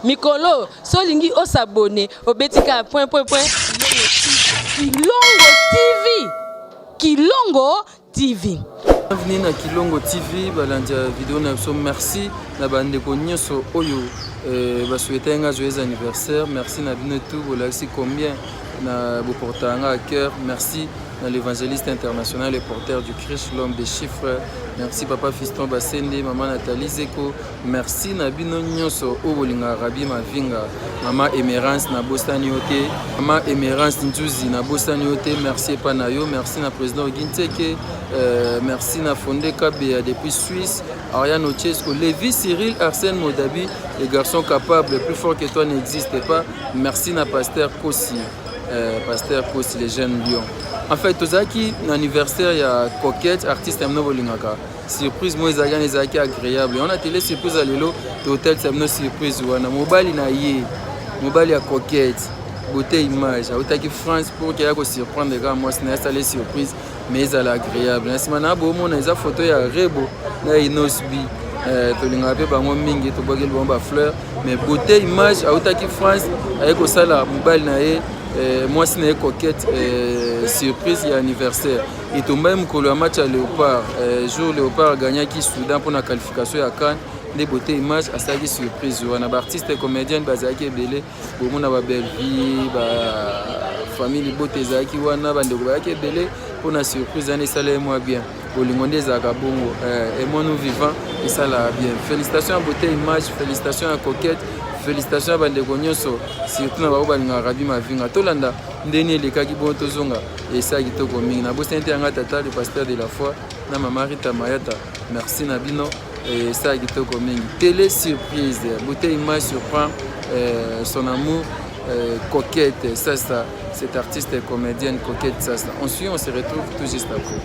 Mikolo, solingi o s'abonner au betika point. Kilongo TV. Kilongo TV. Bienvenue na Kilongo TV, balandia vidéo na so merci na bande ko nyoso oyo ba souhaiter un joyeux anniversaire. Merci na bino tout bolasi combien na bo portanga à cœur. Merci na l'évangéliste international et porteur du Christ, l'homme des chiffres. Merci papa Fiston Basende, maman Nathalie Zeko. Merci na bino nyoso o bolinga Rabi Mavinga, maman Emerance na Bostani Ote, maman Emerance Njuzi na Bostani Ote. Merci Panayo, merci na président Ginteke, merci na Fondé Kabea depuis Suisse, Ariane Ochesco, Lévi Cyril, Arsène Modabi, les garçons capables, plus fort que toi n'existe pas. Merci na pasteur Kossi, les jeunes lions. En fait, Tozaki, l'anniversaire, il y a Coquette, artiste Amno Bolingaka. Surprise, moi, ils agréable. On a télé surprise à l'élo, l'hôtel, c'est une surprise. On a mobile, il y a Coquette, beauté, image. Autaki France pour qu'il y ait une surprendre les gars. Moi, c'est une installée surprise, mais ils sont agréables. Si on a beau monde, ils ont photo, il y a Rebo, là, il y a Nosbi. Tolingape bango mingi to bogel bomba fleur mais beauté image Autaki France avec osala mobile nae moi c'est une coquette surprise et anniversaire et tomba mukolo match à Léopard jour Léopard gagné qui Soudan pour la qualification à Cannes des beauté image à sa surprise on a artiste et comédienne bazaki belé bon na ba belle vie ba famille beauté zaki wana bande bazaki belé pour la surprise année ça moi bien Olingonde Zagabongo et moi nous vivant et ça là bien. Félicitations à beauté image, félicitations à coquette, félicitations à bande gonyoso surtout na ba nga Rabi Mavinga tolanda ndeni le kaki bon tozonga et ça qui to kominga na bosse ntanga tata le pasteur de la foi na mama Rita Mayata merci na bino et ça qui to kominga télé surprise beauté image surprend son amour coquette ça cette artiste et comédienne coquette ça ensuite on se retrouve tout juste après.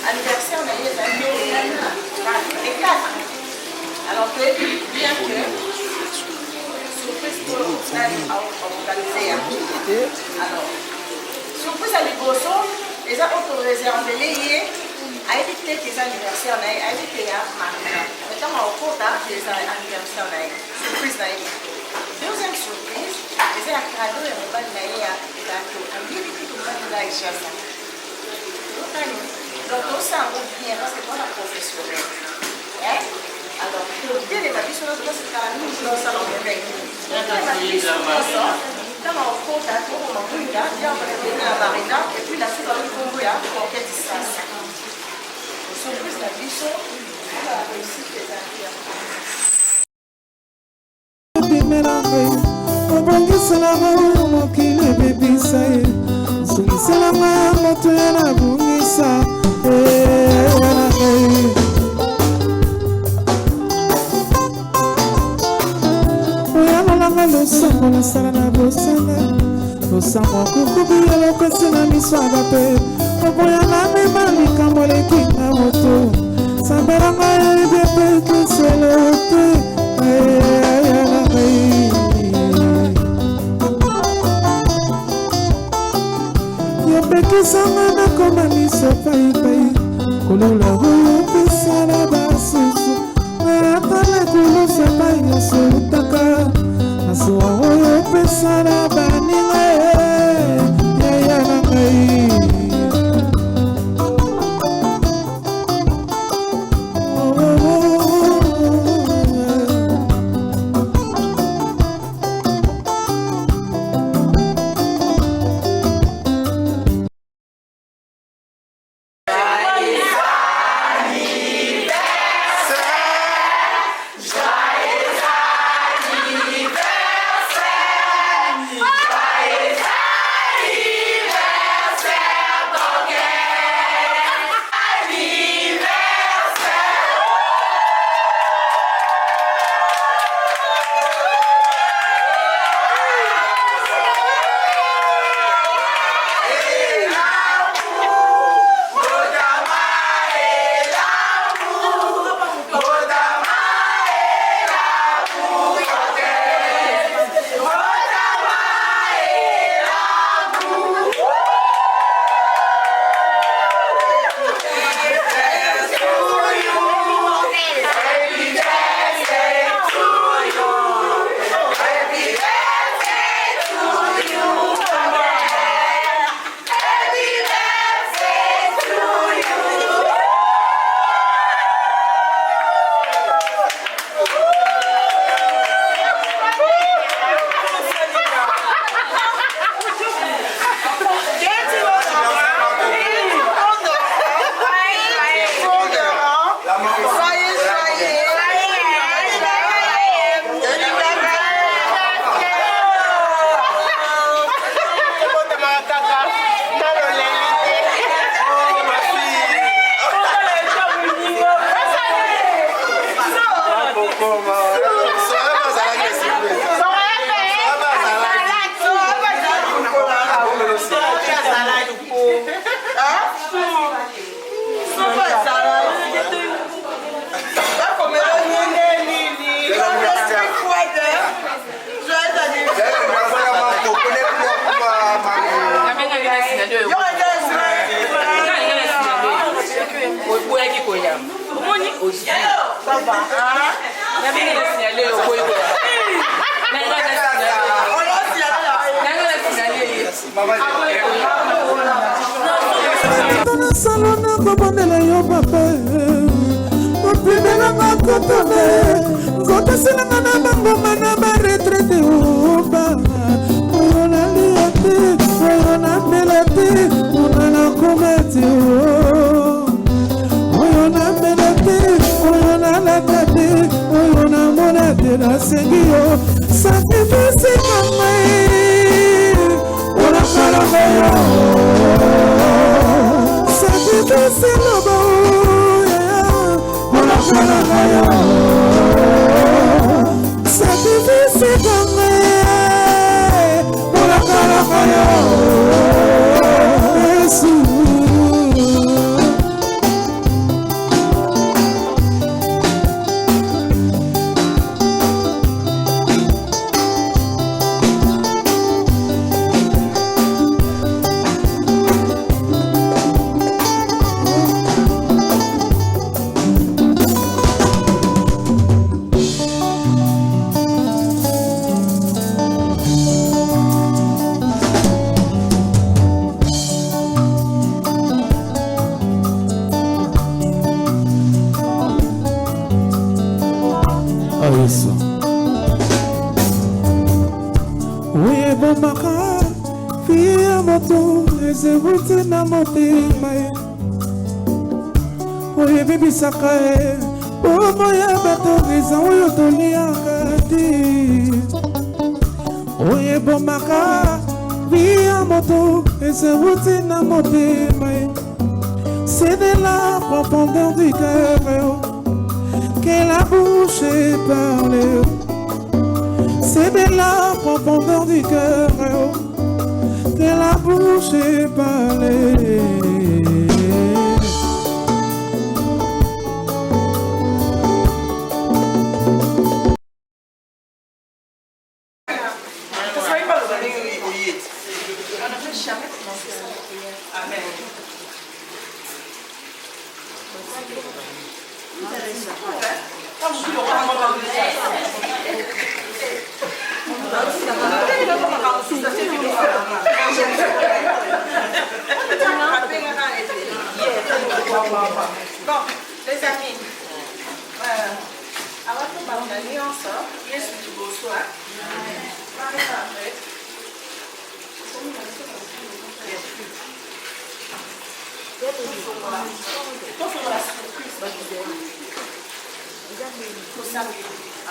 Anniversaire, on a eu les 4. Alors, bien que surprise pour organiser. Alors, surprise à l'égoso, les autres réservés, a évité les anniversaires, a évité maintenant. Maintenant, au cours des anniversaires, surprise. Deuxième surprise, les cadeaux et les balles, on dit que tout le monde a échappé. Donc, on s'en rend bien parce que c'est la professionnelle. Alors, pour dire les babys sur notre c'est quand même nous allons les et puis la suite avec Congo pour quelle distance. Surprise la bicho, on a réussi les Joyeux anniversaire! Omoni ça va. Na bien na signaler au boy. salona kobondela yo papa opibelanga kotone nzoteselanga na bangoma na baretraite oba oyo nalia te oyo namela te kuna nakoma te oyo namela te oyo nalata te oyo namona te nasengi yo sakibisika mai olakalanga yo sakibisika olakalanga yo sakibisika mai olakalanga yo Yesu. Uyebomaka fia moto ezebuti na motema oyebibisaka bomo ya bato eza oyo toliaka te oyebomaka fia moto ezebuti na motema c'est de la profondeur du cœur que la bouche parle. C'est de la profondeur du cœur que la bouche parle. Bon, les amis, avant tout, on a mis ensemble. Yesu du bonsoir.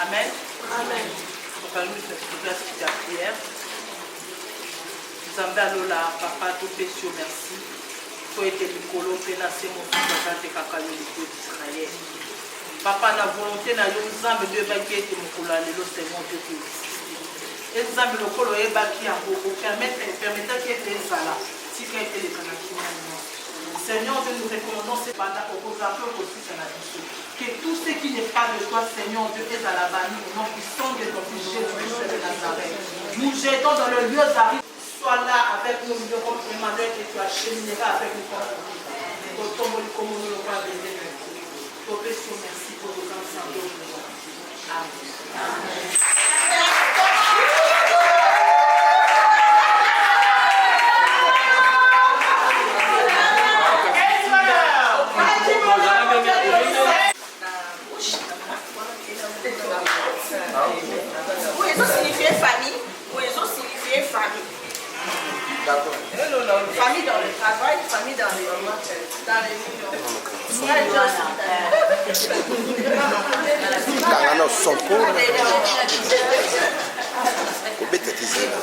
Amen. Amen. On va nous faire la prière. Nous avons là, papa, tout péché, merci. Toi et Nicolo, pénassé mon fils, de Kakayo, d'Israël. Papa, la volonté na yo nzambe de baki ete mokolo lelo Seigneur Dieu qui existe. Et nzambe lokolo e baki yango permettre ete ezala tika ete le kanaki na nous. Seigneur Dieu, nous recommandons ces pendant au peu aussi ça na biso. Que tout ce qui n'est pas de toi, Seigneur Dieu, est à la banni au nom puissant de notre Jésus-Christ de Nazareth. Nous jetons dans le lieu d'arrivée. Sois là avec nous, nous devons demander que tu achemineras avec nous comme nous. Comme nous le pas béni. Merci pour vos ensembles. Amen. Oezo signifie famille, Oezo signifie famille. Famille dans le travail, famille dans les millions.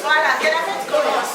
Voilà, que la fête commence.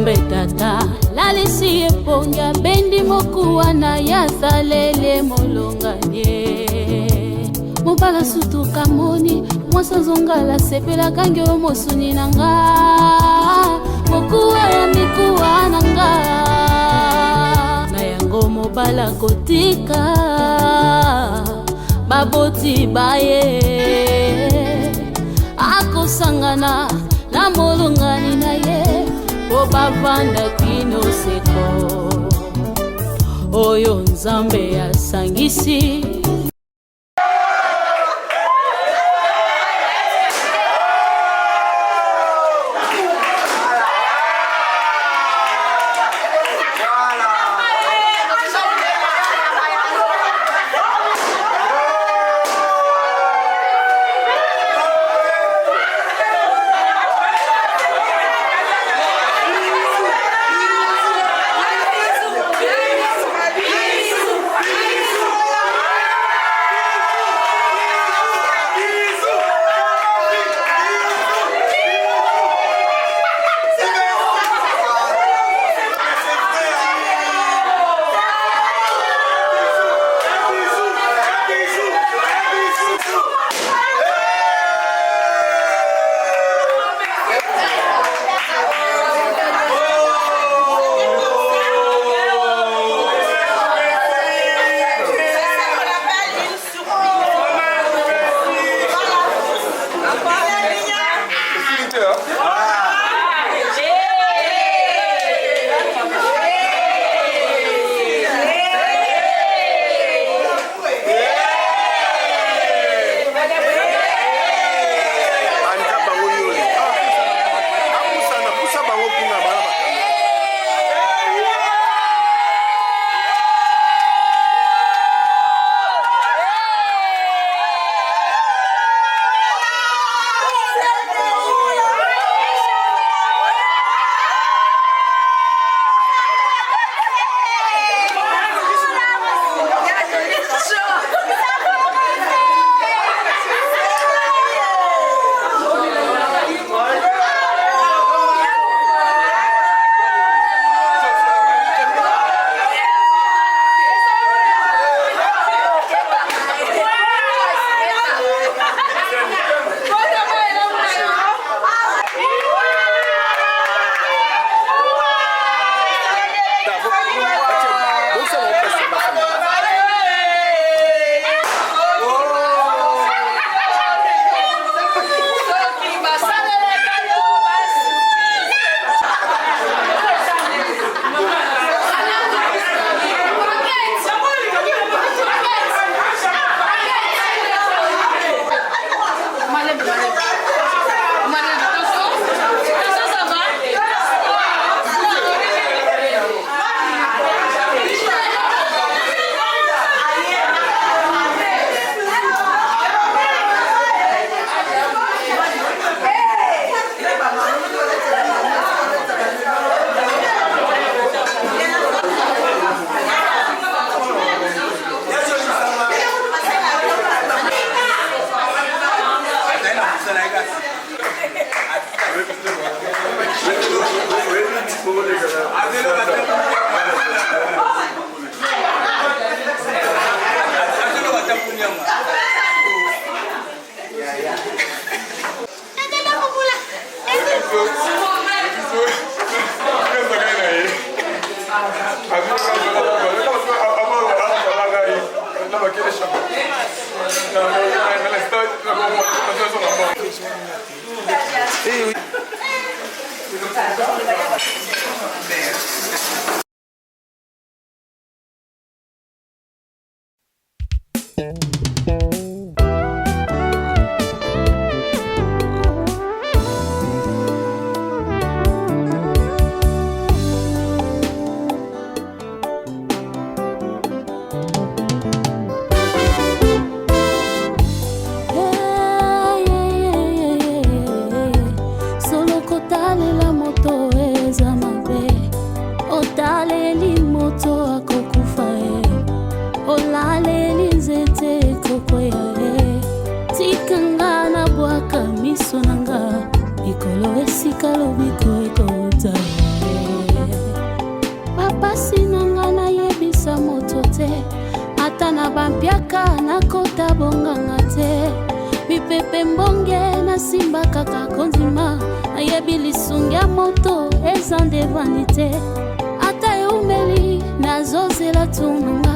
Nzambe tata lalisi eponga bendi mokuwa na yathalele molonganye mobala sutuka moni mwasa zongala sepela kangyo mosuni nanga mokuwa ya mikuwa nanga na yango mobala kotika baboti baye akosangana na molongani na ye bavanda kino seko oyo Nzambe asangisi Mikolo esika lobiko ekota te ata na bampiaka nakota bonganga te mipepe mbonge nasimba kaka kondima nayebi lisungi ya moto eza nde vanité ata eumeli nazozela tunanga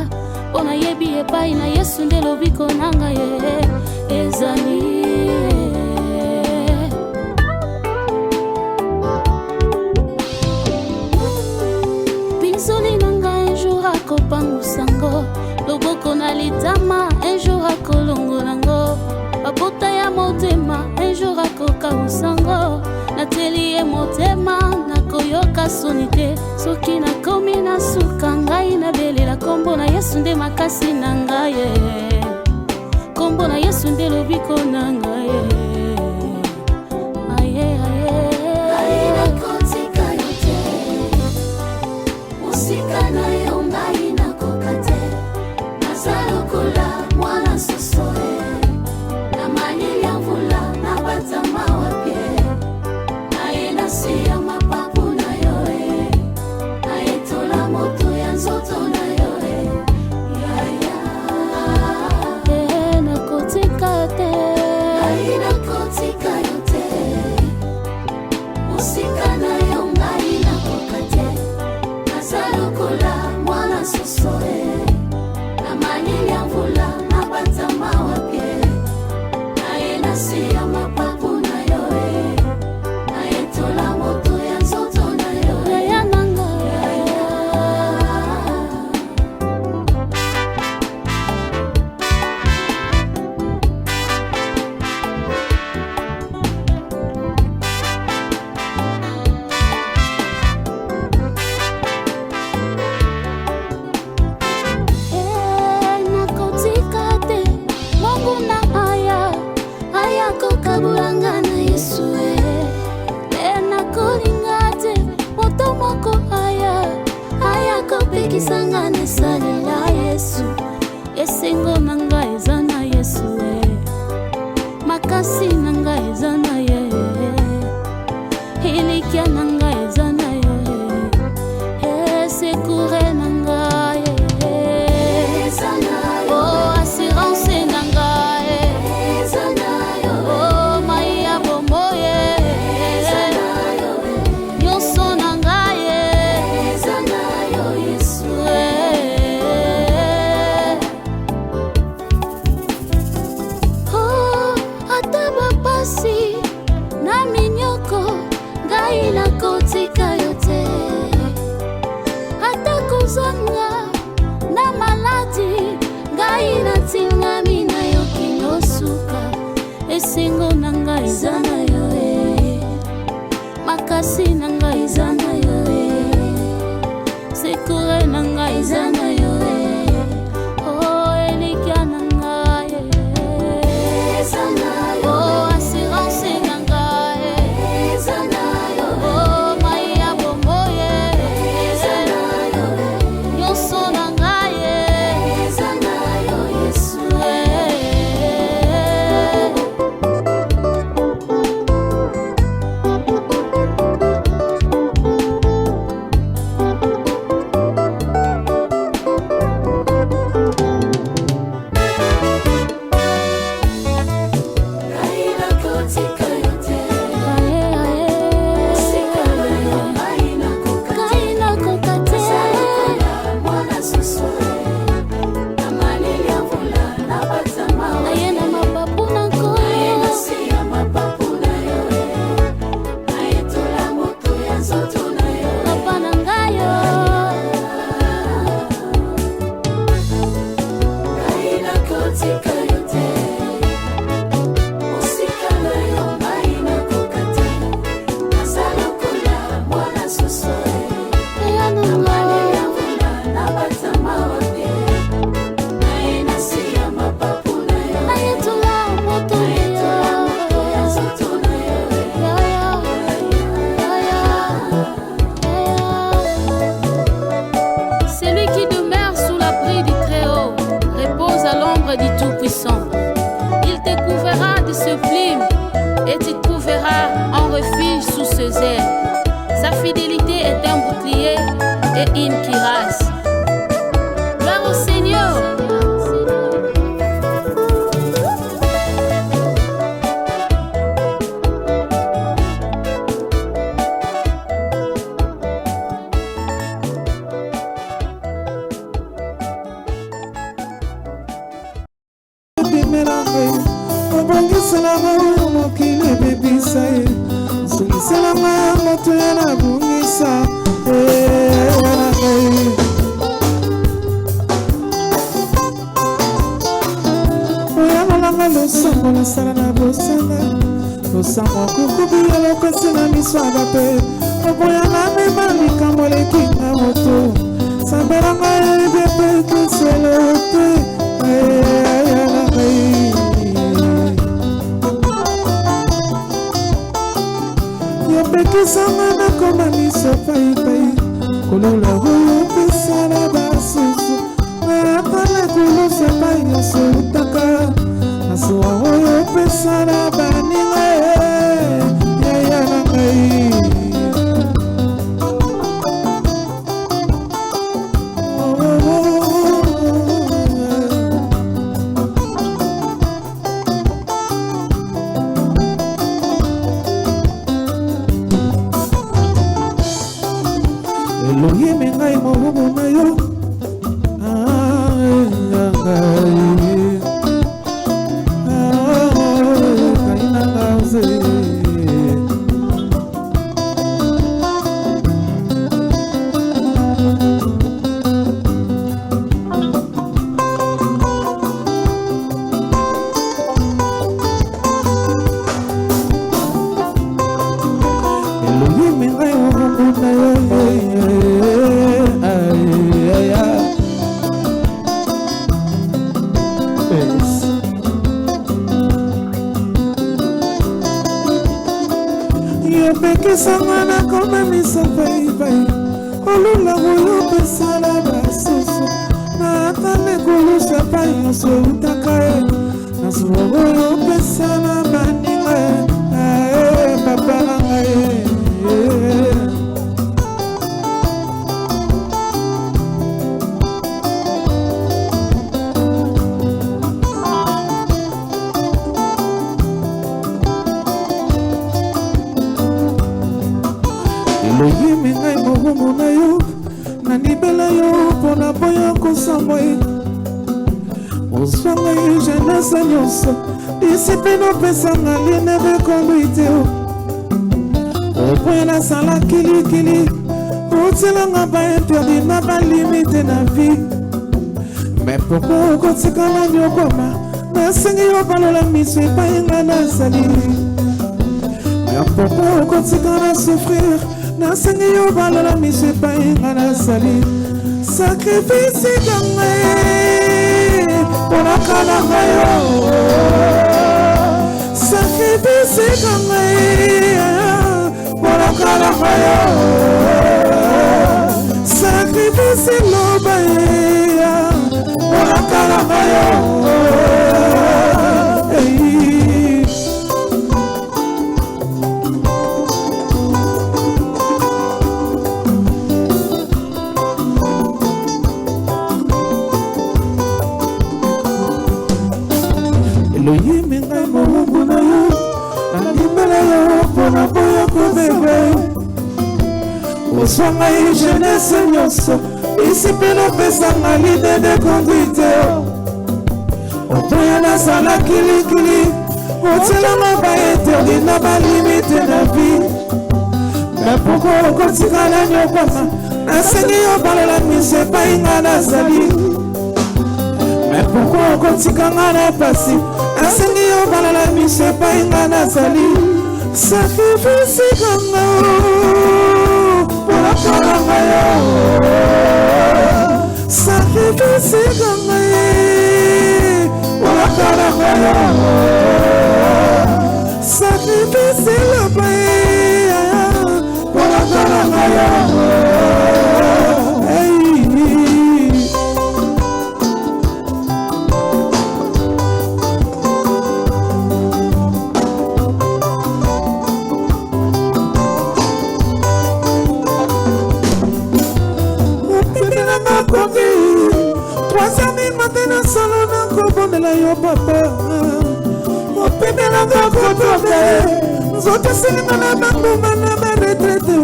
mpo nayebi epai na Yesu nde lobiko nanga ye ezali kopangu sango loboko na litama un jour akolongolango babota ya motema un jour akokausango nateli ye motema nakoyoka soni te soki nakomi na suka ngai nabelela kombo na Yesu nde makasi na ngai kombo na Yesu nde lobiko na ngai aye aye nakotika yote musika na yo esengo nanga eza na Yesu makasi nanga eza na ye ilikia nanga eza na ye sekure nanga ye oh assurance nanga eza na yo oh maya bombo ye nyonso nanga ye eza na yo Yesu na minyoko ngai nakotika yote ata kuzanga na maladi ngai natingami na yo kinosuka esengo na ngai eza na yo makasi na ngai eza na yo sekure na ngai eza na yo oh elikia na ngai eza na yo et tu trouveras un refuge sous ses ailes. Sa fidélité est un bouclier et une cuirasse. Gloire au Seigneur. melange obongiselanga oyo mokili ebebisa ye osungiselanga moto ya na bungisa oyamalanga losango nasala na bosana losango akokobi elokasi na miso ya bato oboyana mema likambo lekinga moto sambelanga ebepekiselo te yopekisanga nakoma miso paipai kolula oyo opesala basusu atala kolusa pai nyonso utaka nasuwa oyo opesala baninga yaya na ngai Elohim ngai mohumu na yo kaina ngauze Elohim ngai mohumu na yo yopekisanga nakoma miso paipai olula oyo opesala basusu na atala ekolusa pai nyonso eutaka ye nasuwa oyo opesala baninga papa na ngai Elohim ngai mohumu na yo nandibela yo mpona boya kosamba ye ozwanga ye jeunesse nyonso disipline opesanga liene reconduite opoya nasala kilikili otielanga bainterdit na balimite na vie me poko okotikala nyokoma nasengi yo balola miso epai nga nazali me poko okotikala souffrir nasengi yo balola miso epai nga nazali sakrifisi nanga mpona kalanga yo sakrifisi nanga mpona kalanga yo sakrifisi loba mpona kalanga yo Elohim ngai mohumu na yo nandimela yo mpona boya kobebe ozwanga ye jeunesse nyonso disipline opesanga line de conduite oboya nasala kilikili otielanga bainterdit na balimite na vie me poko okotikala nyokoma nasengi yo balola miso epai nga nazali me poko okotikanga na pasi nasengi yo balola miso epai nga nazali sakrifisi kanga mpona kalanga yo sakrifisi kanga mpona kalanga yo sakrifisi loba mpona kalanga yo Bondela yo papa opinelanga kotoke nzoto esilima na bangoma na baretraite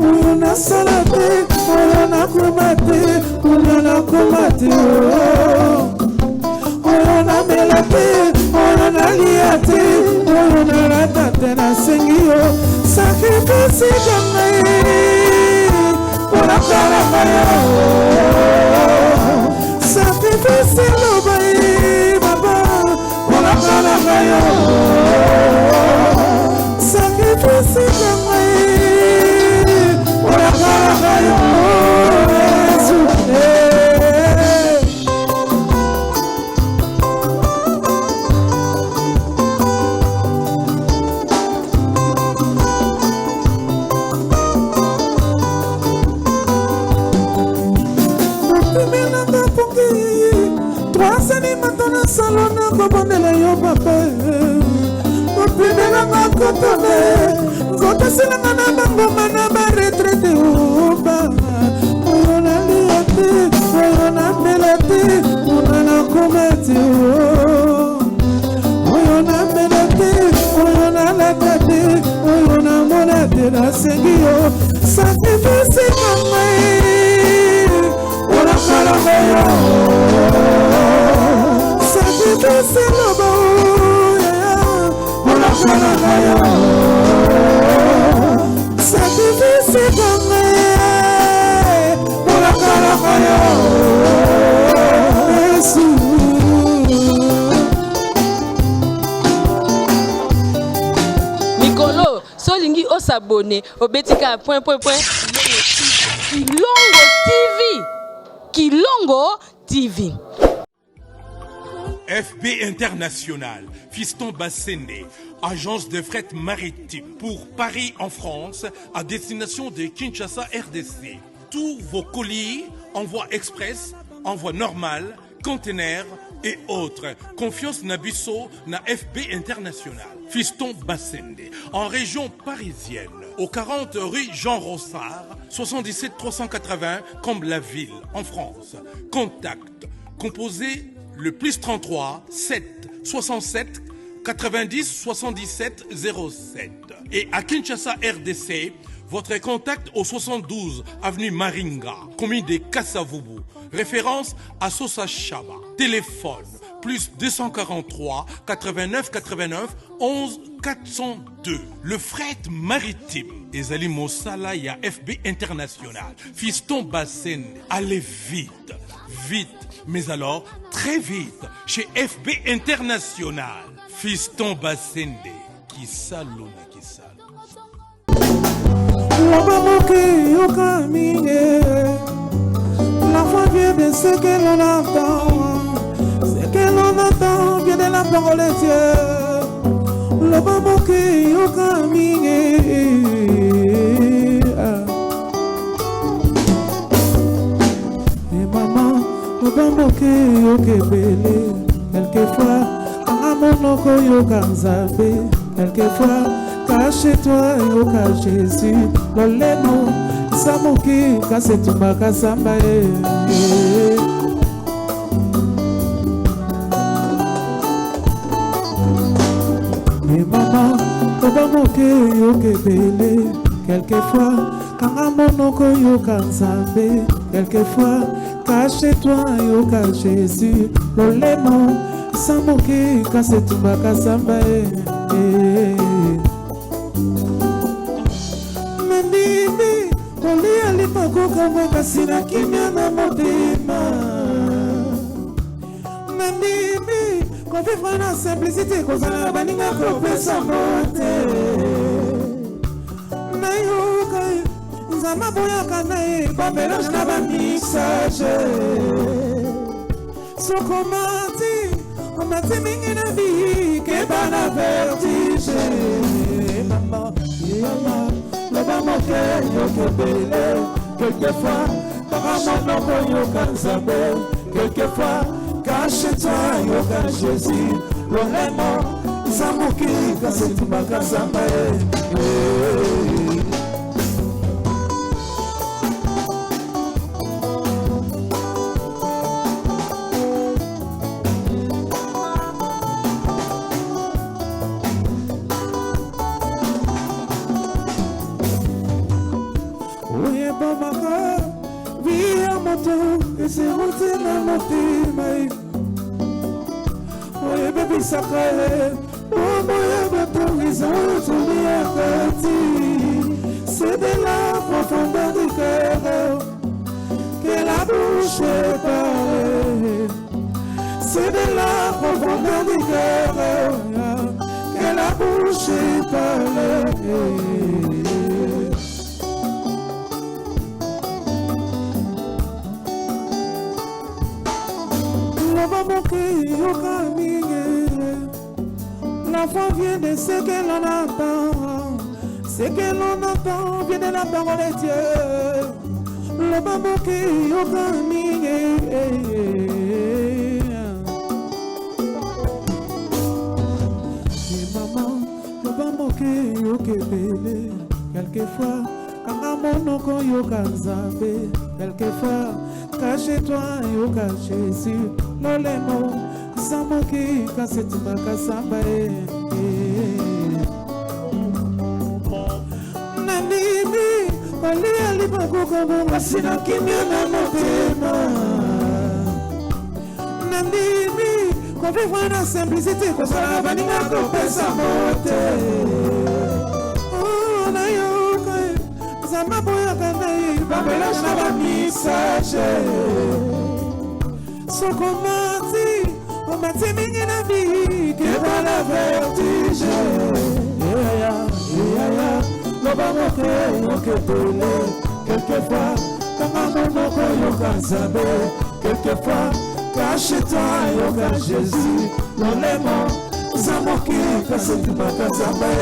oyo nasala te oyo nakoma te oyo nakoma te oyo nalia te oyo nalia te oyo nalata te nasengi yo sakrifisi na ngai mpona kalanga yo sakrifisi loba ye baba mpona kalanga yo sakrifisi na ngai mpona kalanga yo Yesu salona kobondela yo papa opinelanga kotone nzotasilanga na bangoma na baretraite oba oyo nalia te oyo namela te una nakoma te oyo namela te oyo nalata te oyo namona te nasengi yo sakrifisi na ngai olakalanga yo sacrifice loba mpona kalanga yo sacrifice kanga mpona kalanga yo Yesu Mikolo solingi osabone obetika point Kilongo TV FB International, Fiston Bassende, agence de fret maritime pour Paris en France, à destination de Kinshasa RDC. Tous vos colis, envoi express, envoi normal, conteneurs et autres. Confiance Nabisso na FB International. Fiston Bassende, en région parisienne, au 40 rue Jean Rossard, 77 380 Comble-la-Ville, en France. Contact, composé le plus 33 7 67 90 77 07. Et à Kinshasa RDC, votre contact au 72 avenue Maringa, commune de Kassavubu. Référence à Sosa Chaba. Téléphone plus 243 89 89 11 402. Le fret maritime. Ezali Mosala ya FB International. Fiston Bassende. Allez vite, vite. Mais alors, très vite, chez FB International. Fiston Bassende. Qui salon, qui salon. La foi vient de ce que l'on entend. Ce que l'on entend vient de la parole de Dieu. Le bambou qui est au camine. Et maman, le bambou qui est au kebele. Quelquefois, à mon oko yo kanzabe. Quelquefois, cache-toi yo ka Jésus. Le lemo, samoki, kasetumba kasamba. Et maman, obamoke yo kebele. Quelquefois, quand mon oko yo kanzabe. Quelquefois, cache-toi yo ka Jésus. Le lemo, samoki, kasetumba kasamba. Nandimi, oli alipakoka mwekasi na kimya na motema. Nandimi, vivre na simplicité, kozala baninga kopesa mote. Nayoka, nzama boyaka naye, bamélange na bamixage. Sokomati, omati mingi na vie, keba na vertige. Mama, yama, loba moke yokebele. Quelquefois, paramonoko yoka nzambe. Quelquefois, cache-toi, yoka Jésus. Loremo, Zamuki, Kasetumba Kazamba. Oye, Bamaka, via moto, et c'est route na motima. oyebebisaka omoya bato izotuniakati. C'est de la profondeur du cœur que la bouche parle. C'est de la profondeur du cœur que la bouche parle. La foi vient de ce que l'on entend. Ce que l'on entend vient de la parole de Dieu. Le bambou qui maman, le bambou qui quelquefois, quand un monoko yoka zabe, quelquefois, cache-toi yoka Jésus, l'olemo, samoki, kassetima kasambae. Alia libakuko sina kimya na motema nandimi kwa vivre na simplicité kwa sala baninga kopesa mote oh na yoka zama boya kanai babela shaba message sokomati on m'a mingi na vie que va la vertige quelquefois, comme un monoko yoka zabe, quelquefois, cache-toi yoka Jésus, l'olemo, zamoki, kasetima kazabe.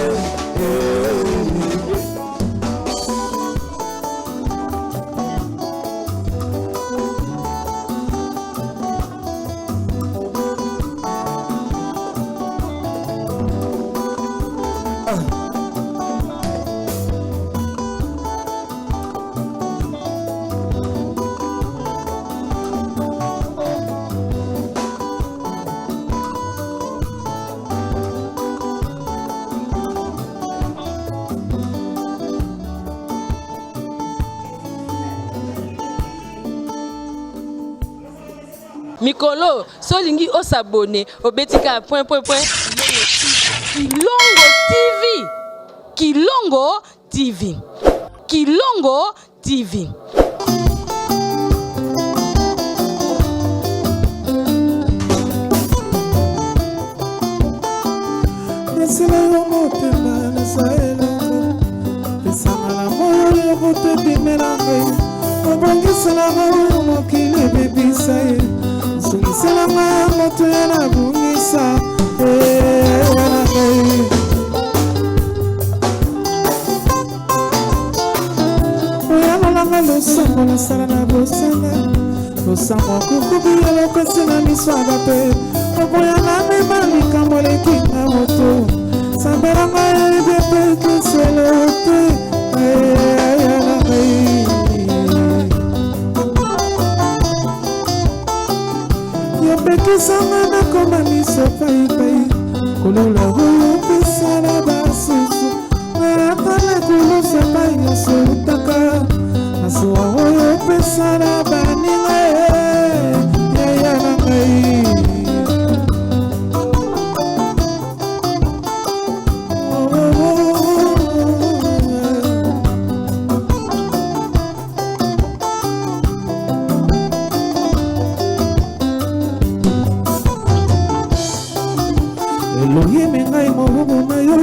Mikolo, solingi osabone, obetika point. Kilongo TV. Kilongo TV. Kilongo TV. Nesila yo motema na saelanga, pesanga na moyo yo bote bimelange, obongisela moyo mokili bebisa ye. Sungisela moto ya na bungisa oyalolanga losango nasala na bosana losango kukubi elokasi na miso ya bato oboyana mema likambo lekinga moto sambelanga yebi mpe keselo te yopekisanga nakoma miso paipai kolola oyo pesala basusu atala kulusa pai nyonso utaka nasuwa oyo pesala baninga yaya na ngai Elohim ngai mohumu na yo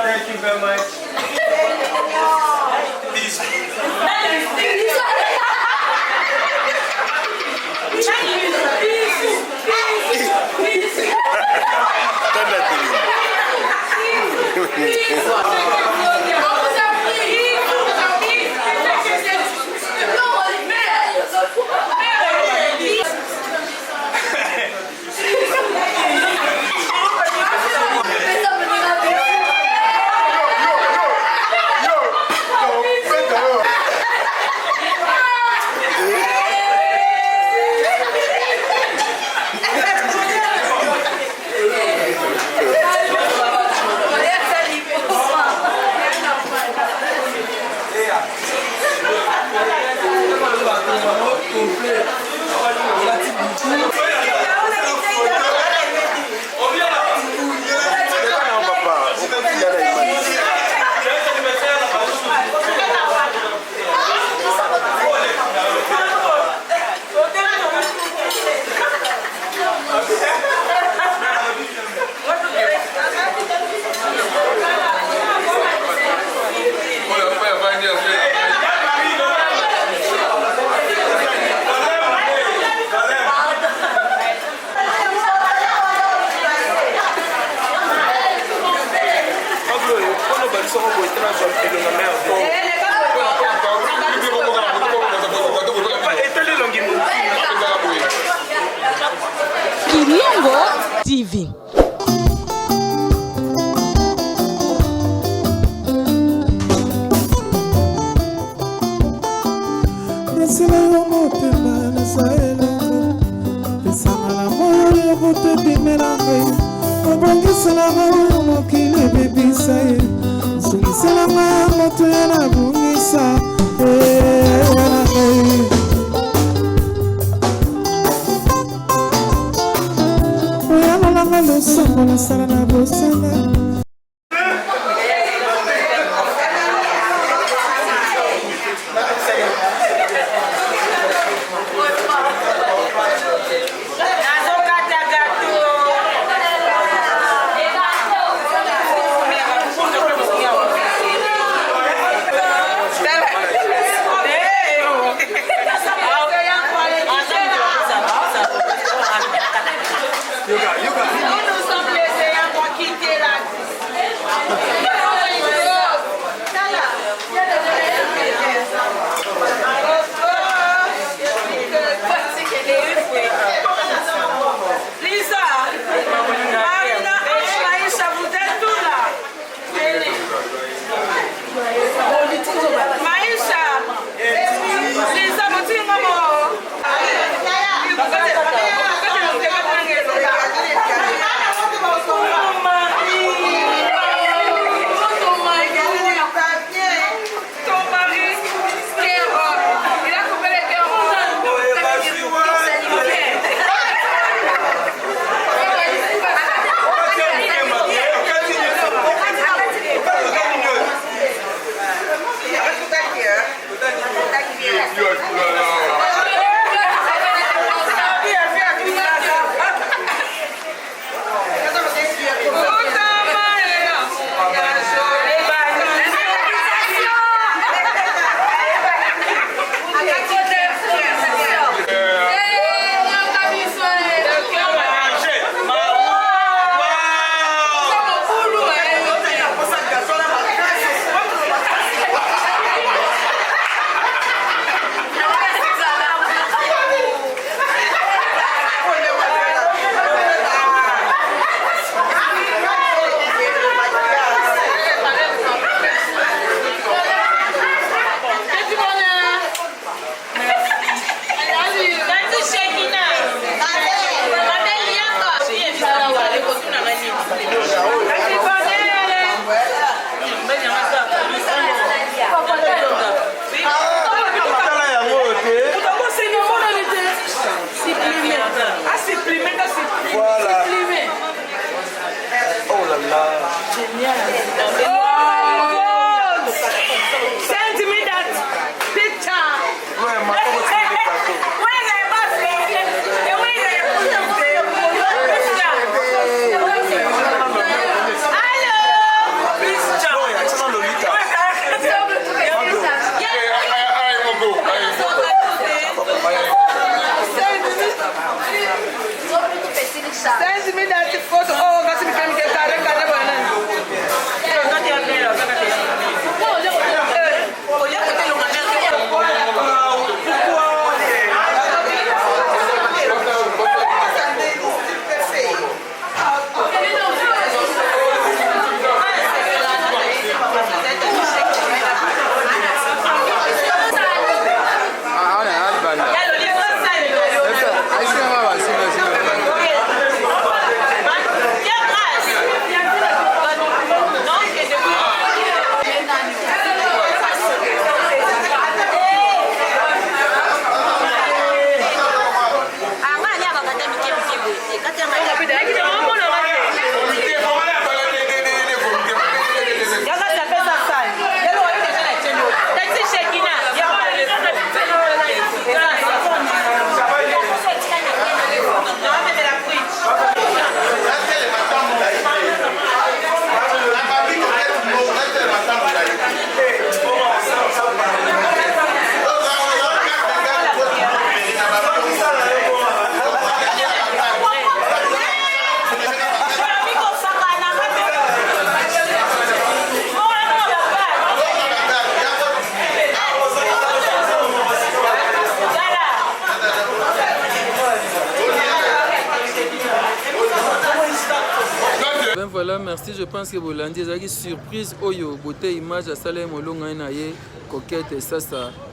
Thank you very much. Peace. Kilongo TV. Nasila yo motema nasaelako pesanga na moyo ya kotebimela ngai obongiselanga oyo mokili ebebisa ye osungiselanga moto ya nabungisa na ngai oyanolonga losambo nasala na bosana Send me that photo. Oh, that's me. merci. Je pense que Bolandi est surprise. Oyo, beauté, image, à Salem, Olonga, Naye, coquette, et ça,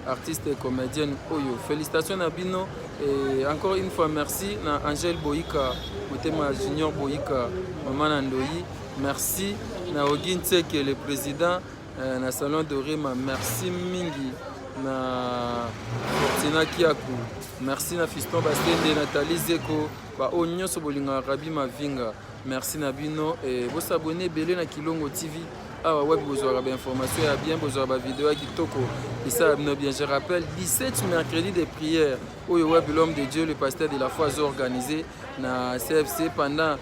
artiste et comédienne. Oyo, félicitations à Bino. Et encore une fois, merci à Angèle Boïka, Motema Junior Boïka, Maman Nandoyi. Merci à Ogin Tsek, le président, na Salon de Rima. Merci Mingi, na Fortina Kiakou. Merci na Fiston Bastende, Nathalie Zeko, ba Onyo Sobolinga, Rabi Mavinga. Merci Nabino et vous abonnez Belé na Kilongo TV. Ah ouais, vous aurez des informations, bien, vous aurez des vidéos qui toko. Et ça, bien, je rappelle, 17 mercredis de prière. Où l'homme de Dieu, le pasteur de la foi, a organisé na CFC pendant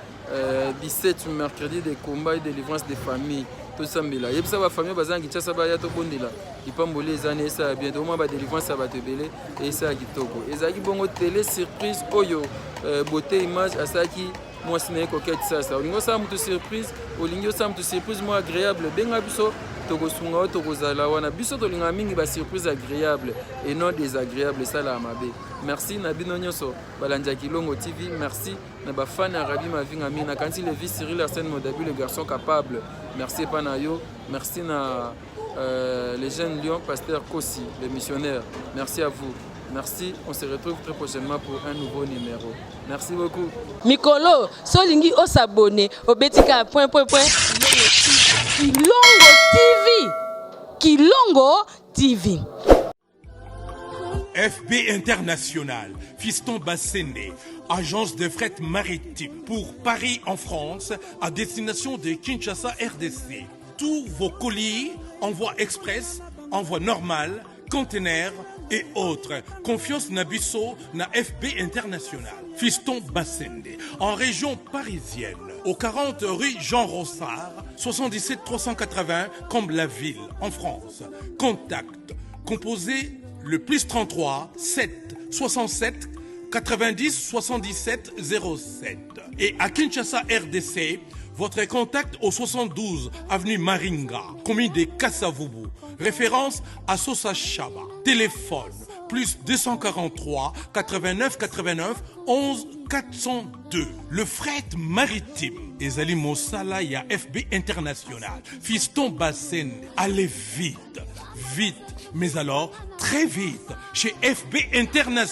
17 mercredis de combat et de délivrance des familles. Tout ça, mais là, il y a des familles qui ont été bondées là. Ils peuvent voler les années, ça bientôt, moi, délivrance, ça va te belé et ça qui toko. Et ça qui bon télé surprise, oyo, beauté, image, à ça qui. Moi, c'est une coquette, ça. Au ça me surprise, au ligno, ça me surprise, moi, agréable. Ben, abisso, togo sunga, togo zalawana. Bisso, to linga mingi, ba surprise agréable et non désagréable. Ça, là, ma bé. Merci, Nabino Nyoso, Balanja Kilongo TV. Merci, Naba fan Arabi Mavinga Mina. Quand il est vu Cyril Arsène Modabu, le garçon capable. Merci, Panayo. Merci, na les jeunes Lyon, Pasteur Kossi, les missionnaires. Merci à vous. Merci, on se retrouve très prochainement pour un nouveau numéro. Merci beaucoup. Mikolo, solingi o s'abonner au betika point. Kilongo TV. Kilongo TV. FB International, Fiston Bassende, agence de fret maritime pour Paris en France, à destination de Kinshasa RDC. Tous vos colis, envoi express, envoi normal, conteneurs et autres. Confiance Nabisso na FB International. Fiston Bassende, en région parisienne, au 40 rue Jean Rossard, 77 380 Comble-la-Ville, en France. Contact, composé le plus 33 7 67 90 77 07. Et à Kinshasa RDC, votre contact au 72 avenue Maringa, commune de Kassavubu. Référence à Sosa Chaba. Téléphone plus 243 89 89 11 402. Le fret maritime. Ezali Mosala ya FB International. Fiston Bassende. Allez vite, vite, mais alors très vite chez FB International.